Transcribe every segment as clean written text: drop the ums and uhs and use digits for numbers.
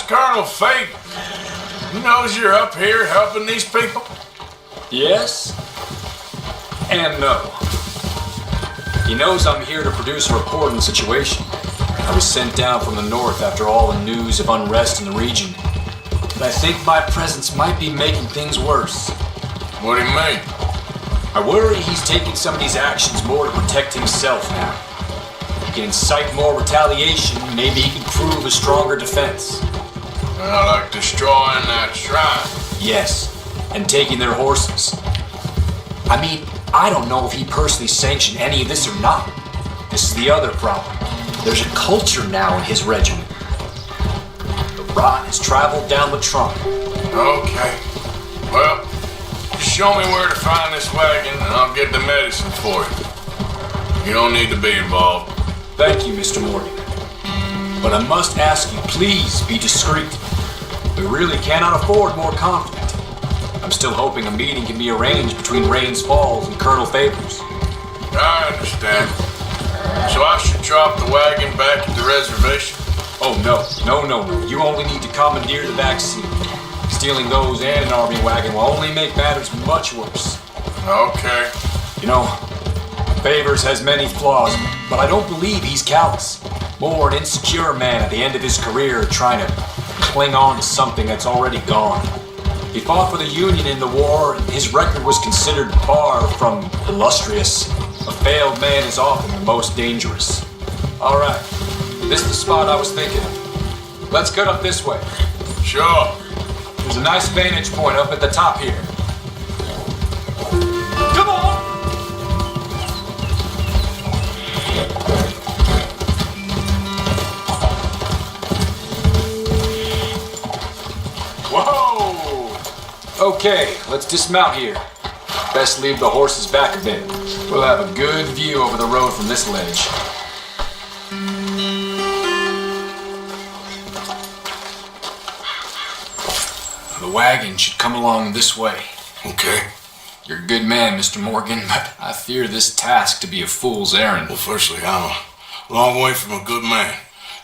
Colonel Fate. He knows you're up here helping these people? Yes and no. He knows I'm here to produce a report on the situation. I was sent down from the north after all the news of unrest in the region. But I think my presence might be making things worse. What do you mean? I worry he's taking some of these actions more to protect himself now. He can incite more retaliation, maybe he can prove a stronger defense. Well, like destroying that shrine. Yes, and taking their horses. I mean, I don't know if he personally sanctioned any of this or not. This is the other problem. There's a culture now in his regiment. The rot has traveled down the trunk. Okay. Well, show me where to find this wagon and I'll get the medicine for you. You don't need to be involved. Thank you, Mr. Morgan. But I must ask you, please be discreet. We really cannot afford more conflict. I'm still hoping a meeting can be arranged between Rains Falls and Colonel Favors. I understand. So I should drop the wagon back at the reservation? Oh, no. You only need to commandeer the back seat. Stealing those and an army wagon will only make matters much worse. Okay. You know, Favors has many flaws, but I don't believe he's callous. More an insecure man at the end of his career trying to cling on to something that's already gone. He fought for the Union in the war, and his record was considered far from illustrious. A failed man is often the most dangerous. All right, this is the spot I was thinking of. Let's cut up this way. Sure. There's a nice vantage point up at the top here. Come on! Whoa! Okay, let's dismount here. Best leave the horses back a bit. We'll have a good view over the road from this ledge. The wagon should come along this way. Okay. You're a good man, Mr. Morgan, but I fear this task to be a fool's errand. Well, firstly, I'm a long way from a good man.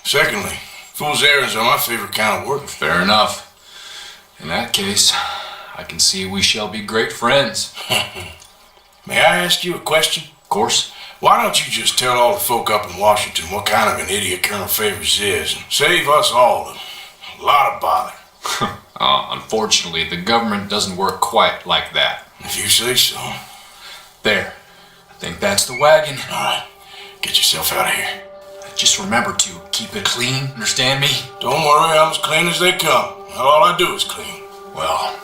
Secondly, fool's errands are my favorite kind of work. Fair enough. In that case, I can see we shall be great friends. May I ask you a question? Of course. Why don't you just tell all the folk up in Washington what kind of an idiot Colonel Favors is and save us all a lot of bother? Unfortunately, the government doesn't work quite like that. If you say so. There. I think that's the wagon. All right. Get yourself out of here. Just remember to keep it clean, understand me? Don't worry, I'm as clean as they come. All I do is clean. Well,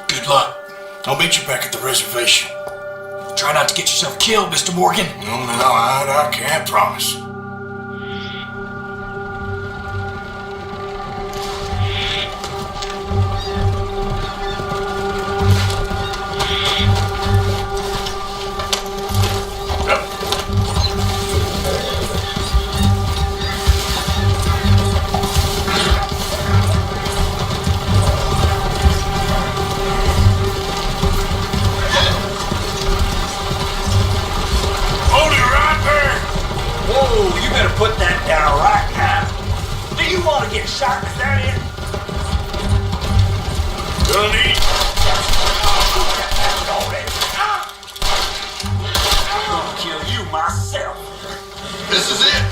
good luck. I'll meet you back at the reservation. Try not to get yourself killed, Mr. Morgan. No, I can't promise. You better put that down right now. Do you want to get shot? Is that it? Gonna need. I'm gonna kill you myself. This is it.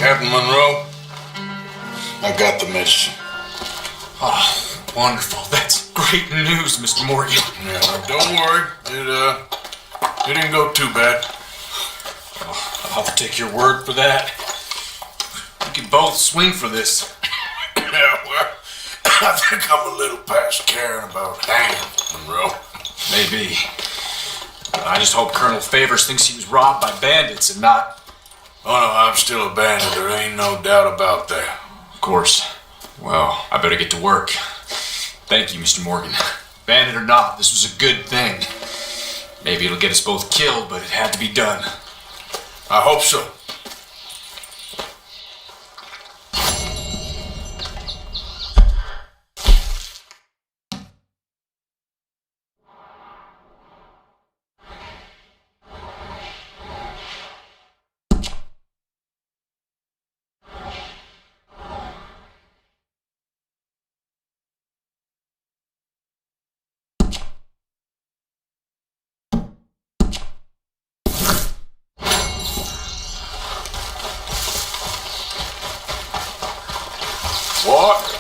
Captain Monroe, I got the medicine. Oh, wonderful. That's great news, Mr. Morgan. Yeah, don't worry. It didn't go too bad. I'll take your word for that. We can both swing for this. Yeah, well, I think I'm a little past caring about hands, Monroe. Maybe. I just hope Colonel Favors thinks he was robbed by bandits and not... Oh no, I'm still a bandit. There ain't no doubt about that. Of course. Well, I better get to work. Thank you, Mr. Morgan. Bandit or not, this was a good thing. Maybe it'll get us both killed, but it had to be done. I hope so. What?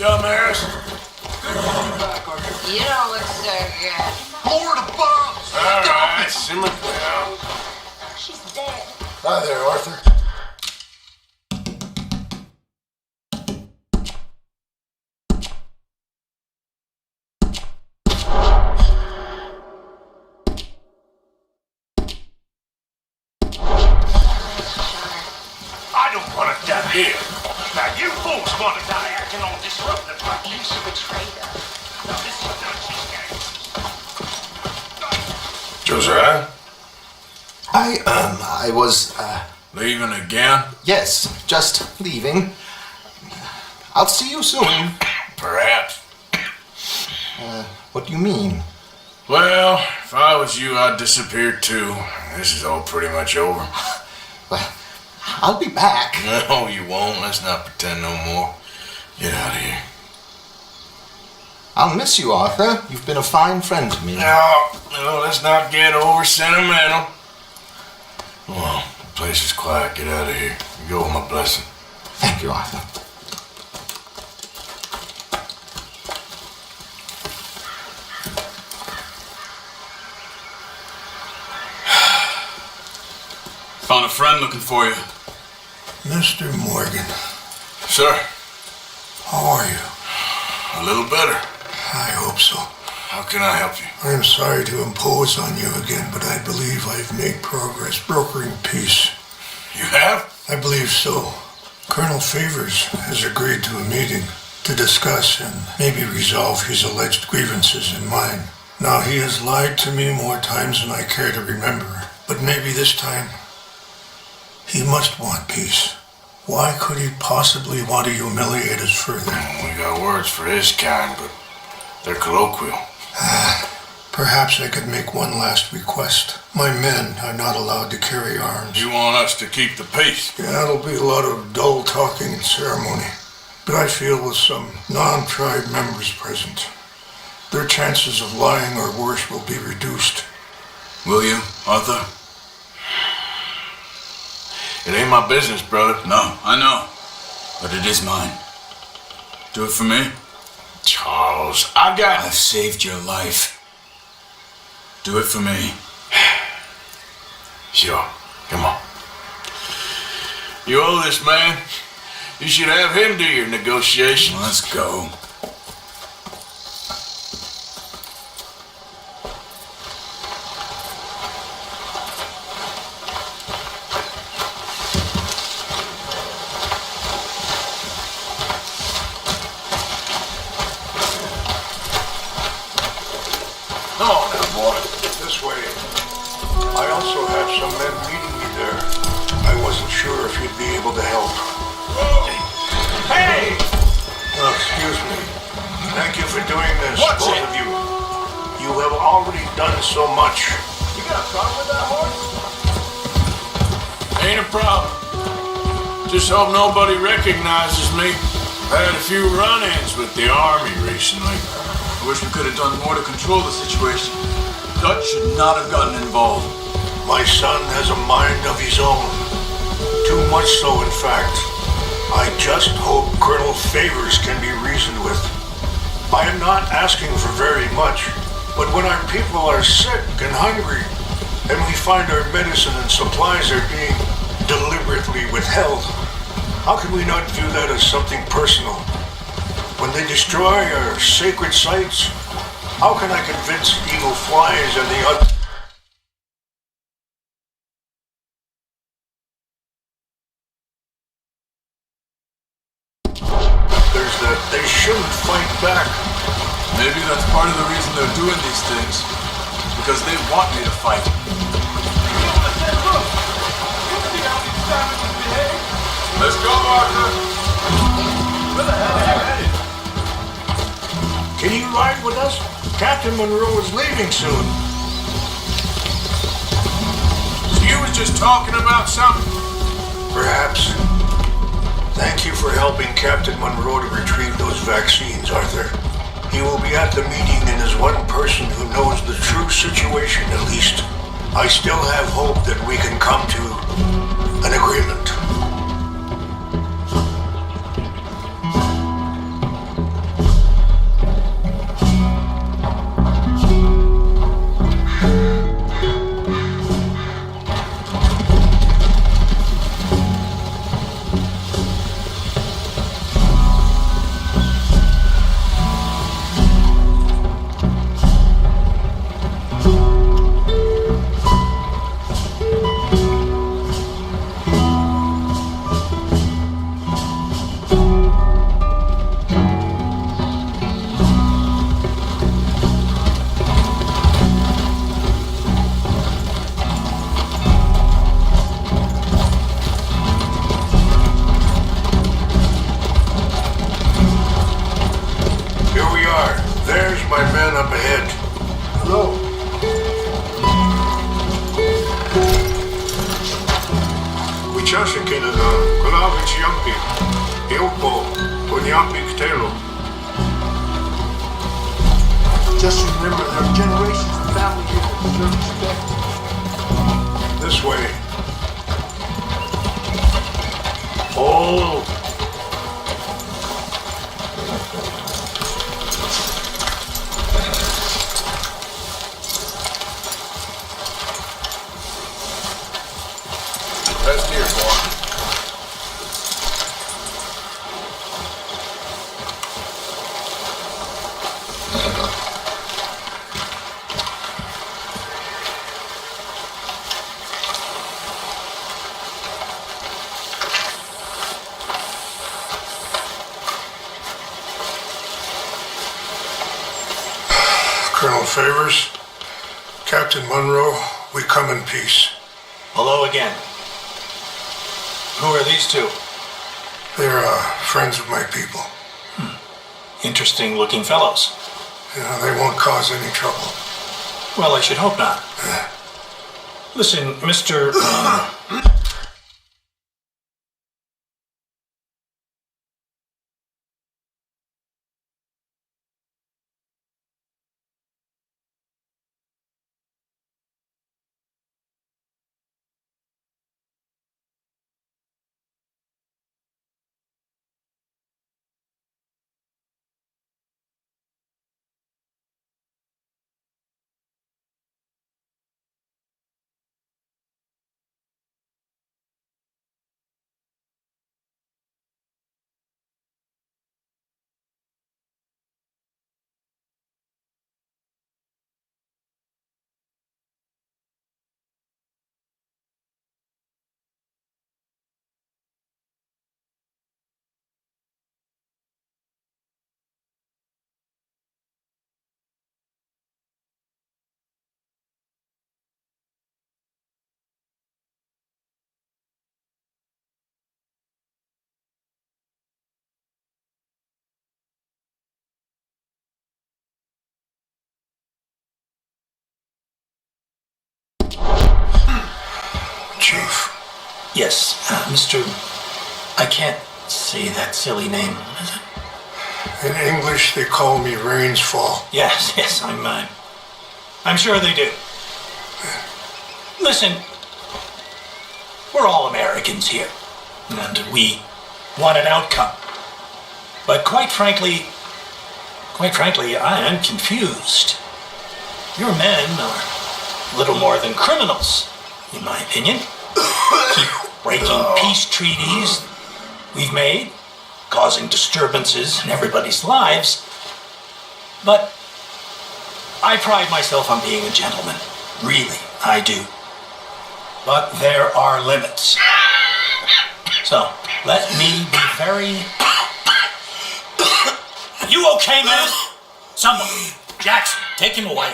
dumbass. You don't look so good. More to bombs! All right, simmer down. She's dead. Hi there, Arthur. I don't want to die here. Now you fools want to die acting all disruptive like And this. she betrayed us. Now this is not cheesecake. Josiah, I was, leaving again? yes, just leaving. I'll see you soon. Perhaps. What do you mean? Well, if I was you, I'd disappear too. This is all pretty much over. Well, I'll be back. No, you won't. Let's not pretend no more. Get out of here. I'll miss you, Arthur. You've been a fine friend to me. No, let's not get over sentimental. Come on, the place is quiet. Get out of here. You go with my blessing. Thank you, Arthur. Found a friend looking for you. Mr. Morgan, Sir, how are you? a little better. I hope so. How can I help you? I am sorry to impose on you again, but I believe I've made progress brokering peace. You have? I believe so. Colonel Favors has agreed to a meeting to discuss and maybe resolve his alleged grievances and mine. Now, he has lied to me more times than I care to remember, but maybe this time he must want peace. Why could he possibly want to humiliate us further? We got words for his kind, but they're colloquial. Perhaps I could make one last request. My men are not allowed to carry arms. You want us to keep the peace? Yeah, it'll be a lot of dull talking and ceremony. But I feel with some non-tribe members present, their chances of lying or worse will be reduced. Will you, Arthur? It ain't my business, brother. No, I know. But it is mine. Do it for me. Charles, I've I've saved your life. Do it for me. Sure. Come on. You owe this man. You should have him do your negotiations. Let's go. Come on now, boy. This way. I also have some men meeting me there. I wasn't sure if you'd be able to help. Hey! Excuse me. Thank you for doing this, Watch both it. of you. You have already done so much. You got a problem with that horse? Ain't a problem. Just hope nobody recognizes me. I've had a few run-ins with the army recently. I wish we could have done more to control the situation. Dutch should not have gotten involved. My son has a mind of his own. Too much so, in fact. I just hope Colonel Favors can be reasoned with. I am not asking for very much, but when our people are sick and hungry, and we find our medicine and supplies are being deliberately withheld, how can we not view that as something personal? When they destroy our sacred sites, how can I convince Eagle Flies and the other... There's that they shouldn't fight back. Maybe that's part of the reason they're doing these things. Because they want me to fight. Let's go, Arthur. Where the hell are you headed? Can you ride with us? Captain Monroe is leaving soon. So you was just talking about something? Perhaps. Thank you for helping Captain Monroe to retrieve those vaccines, Arthur. He will be at the meeting and is one person who knows the true situation at least. I still have hope that we can come to an agreement. Chashikina Kulavich Yampi, Yopo, Bunyampi Ktelo. Just remember, there are generations of family here that deserve respect. This way. Oh. Rest here, boy. Colonel Favors, Captain Monroe, we come in peace. Hello again. Who are these two? They're friends of my people. Interesting looking fellows. They won't cause any trouble. Well, I should hope not. Listen, Mr. Chief. Yes, Mr. I can't say that silly name, is it? In English, they call me Rainsfall. Yes, I'm sure they do. Listen, we're all Americans here, and we want an outcome. But quite frankly, I am confused. Your men are little more than criminals, in my opinion. Keep breaking peace treaties we've made, causing disturbances in everybody's lives. But I pride myself on being a gentleman. Really, I do. But there are limits. So, let me be very... You okay, man? Someone. Jackson, take him away.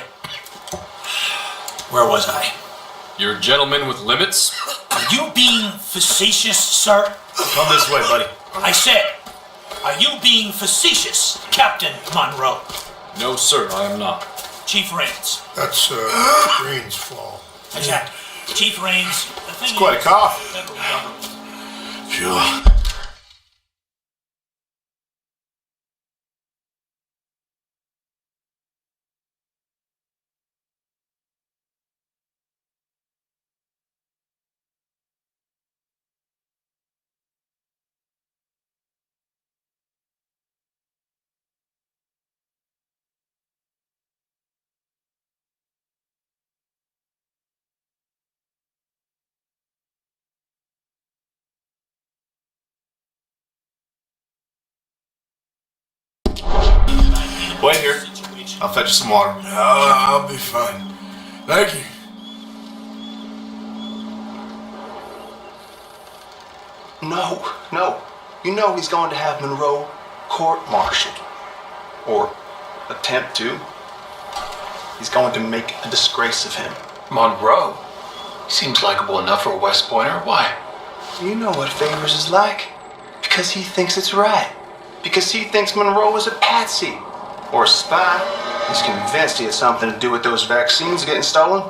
Where was I? You're a gentleman with limits? Are you being facetious, sir? Come this way, buddy. I said, are you being facetious, Captain Monroe? No, sir, I am not. Chief Raines. That's Rainsfall. Exactly. Chief Raines, the thing It's quite a cough. federal government. Sure. Wait here. I'll fetch you some water. I'll be fine. Thank you. No. You know he's going to have Monroe court-martialed. Or attempt to. He's going to make a disgrace of him. Monroe? He seems likable enough for a West Pointer. Why? You know what Favors is like. Because he thinks it's right. Because he thinks Monroe is a patsy. Or a spy. He's convinced he had something to do with those vaccines getting stolen.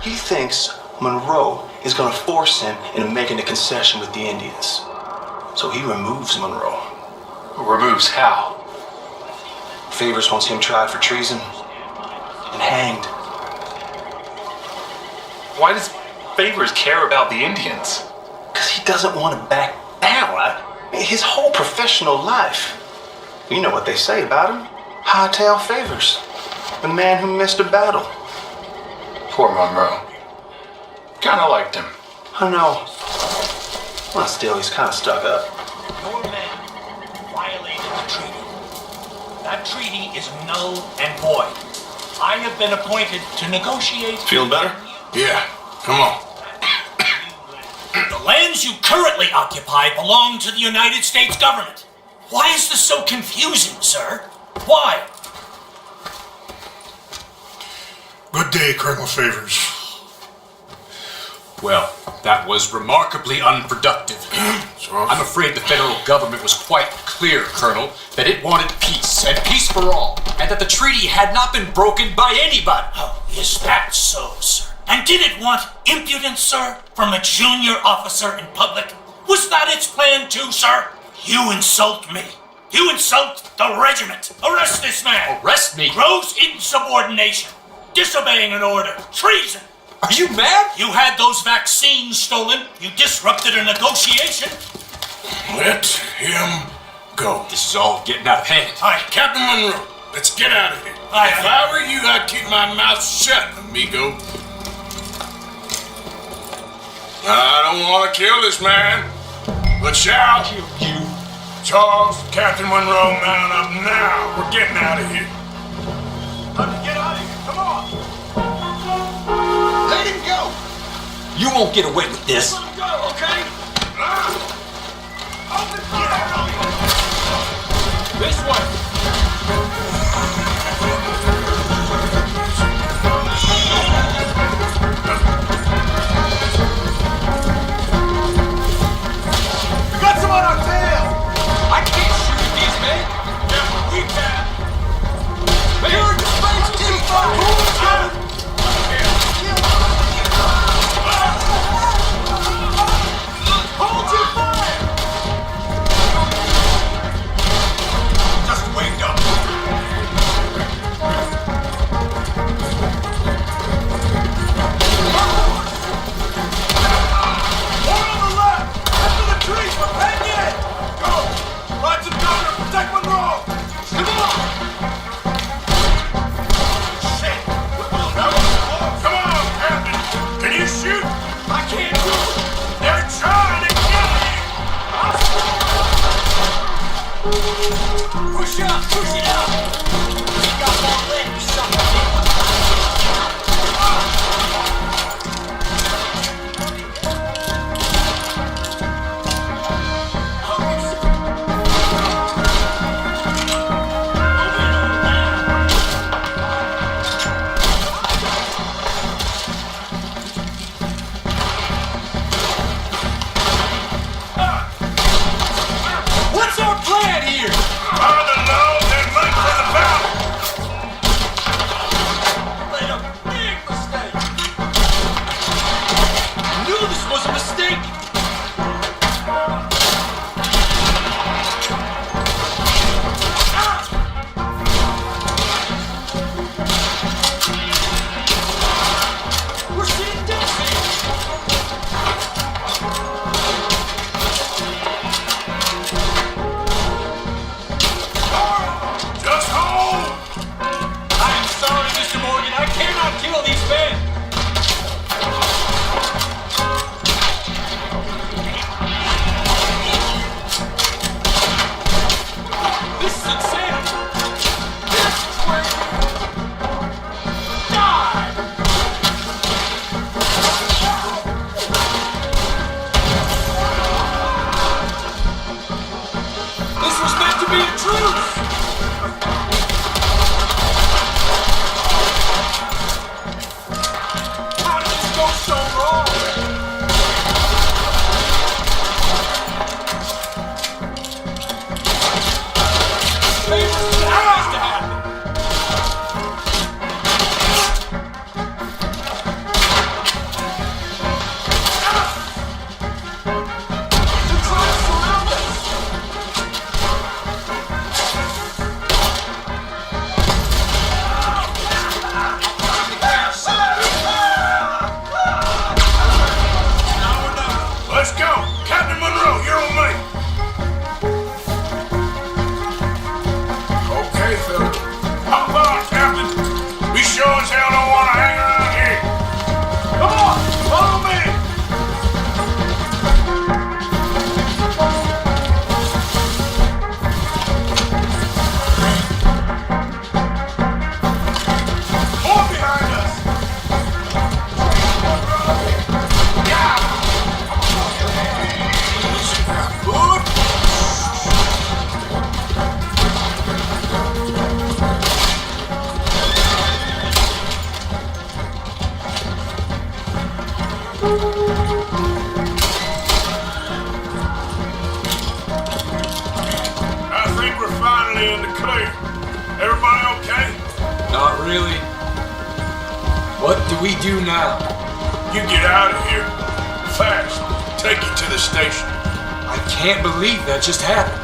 He thinks Monroe is going to force him into making a concession with the Indians. So he removes Monroe. Removes how? Favors wants him tried for treason and hanged. Why does Favors care about the Indians? Because he doesn't want to back down. His whole professional life. You know what they say about him. Hightail Favors. The man who missed a battle. Poor Monroe. Kinda liked him. I know. Well, still, he's kind of stuck up. Your men violated the treaty. That treaty is null and void. I have been appointed to negotiate. Feeling better? Yeah, come on. The lands you currently occupy belong to the United States government. Why is this so confusing, sir? Why? Good day, Colonel Favors. Well, that was remarkably unproductive. I'm afraid the federal government was quite clear, Colonel, that it wanted peace, and peace for all, and that the treaty had not been broken by anybody. Oh, is that so, sir? And did it want impudence, sir, from a junior officer in public? Was that its plan too, sir? You insult me. You insult the regiment. Arrest this man. Arrest me? Gross insubordination. Disobeying an order. Treason. Are you mad? You had those vaccines stolen. You disrupted a negotiation. Let him go. This is all getting out of hand. Aye, Captain Monroe, let's get out of here. Aye. If I were you, I'd keep my mouth shut, amigo. I don't want to kill this man, but shall You. Charles, Captain Monroe, mount up now. We're getting out of here. Get out of here. Come on. Let him go! You won't get away with this. Let him go, okay? This way. We got some on our tail. I can't shoot these men. Yeah, but we can. You're in space too far. Hold your fire. Just wake up. I think we're finally in the clear. Everybody okay? Not really. What do we do now? You get out of here. Fast. Take you to the station. I can't believe that just happened.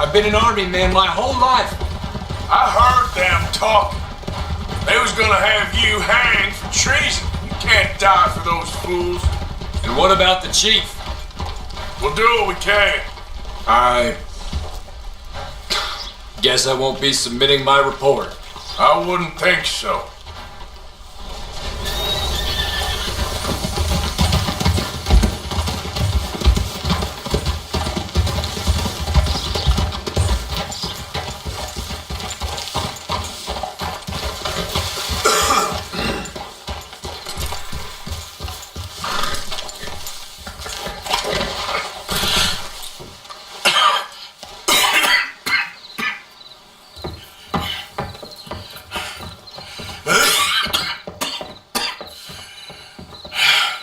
I've been an army man my whole life. I heard them talking. They was gonna have you hanged for treason. You can't die for those fools. And what about the chief? We'll do what we can. I guess I won't be submitting my report. I wouldn't think so.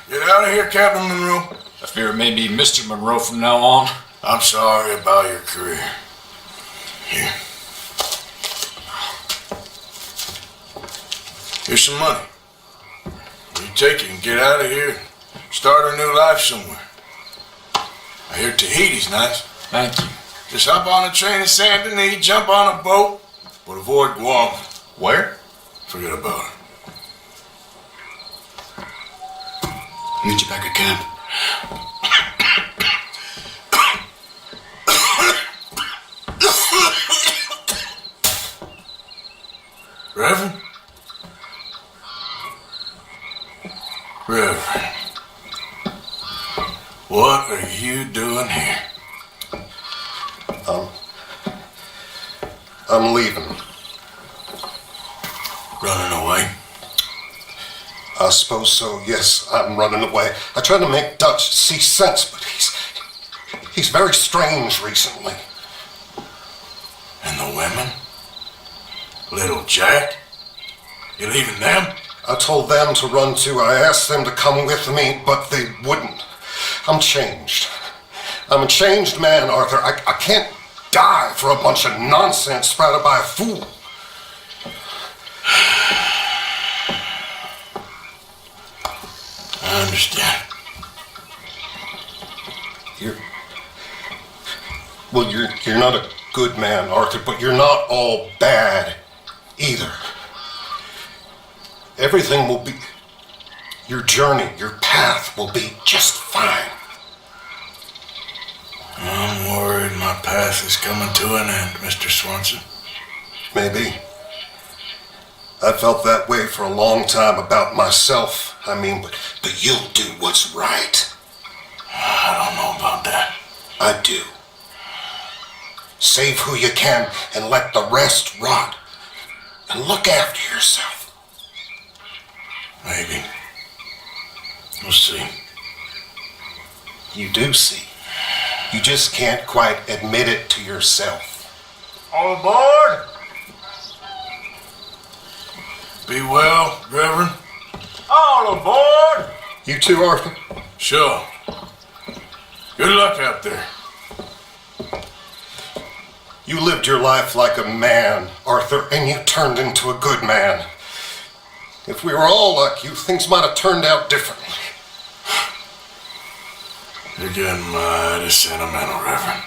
Get out of here, Captain Monroe. I fear it may be Mr. Monroe from now on. I'm sorry about your career. Here. Here's some money. You take it and get out of here. Start a new life somewhere. I hear Tahiti's nice. Thank you. Just hop on a train to Saint Denis, jump on a boat, but avoid Guam. Where? Forget about it. Meet you back at camp. Reverend? Reverend. What are you doing here? I'm leaving. Running away? I suppose so, yes, I'm running away. I tried to make Dutch see sense, but he's very strange recently. And the women? Little Jack? You leaving them? I told them to run too. I asked them to come with me, but they wouldn't. I'm changed. I'm a changed man, Arthur. I can't die for a bunch of nonsense sprouted by a fool. I understand. You're not a good man, Arthur, but you're not all bad either. Everything will be, your journey, your path will be just fine. I'm worried my path is coming to an end, Mr. Swanson. Maybe. I felt that way for a long time about myself. I mean, but you'll do what's right. I don't know about that. I do. Save who you can and let the rest rot. And look after yourself. Maybe. We'll see. You do see. You just can't quite admit it to yourself. All aboard! Be well, Reverend. All aboard! You too, Arthur? Sure. Good luck out there. You lived your life like a man, Arthur, and you turned into a good man. If we were all like you, things might have turned out differently. You're getting mighty sentimental, Reverend.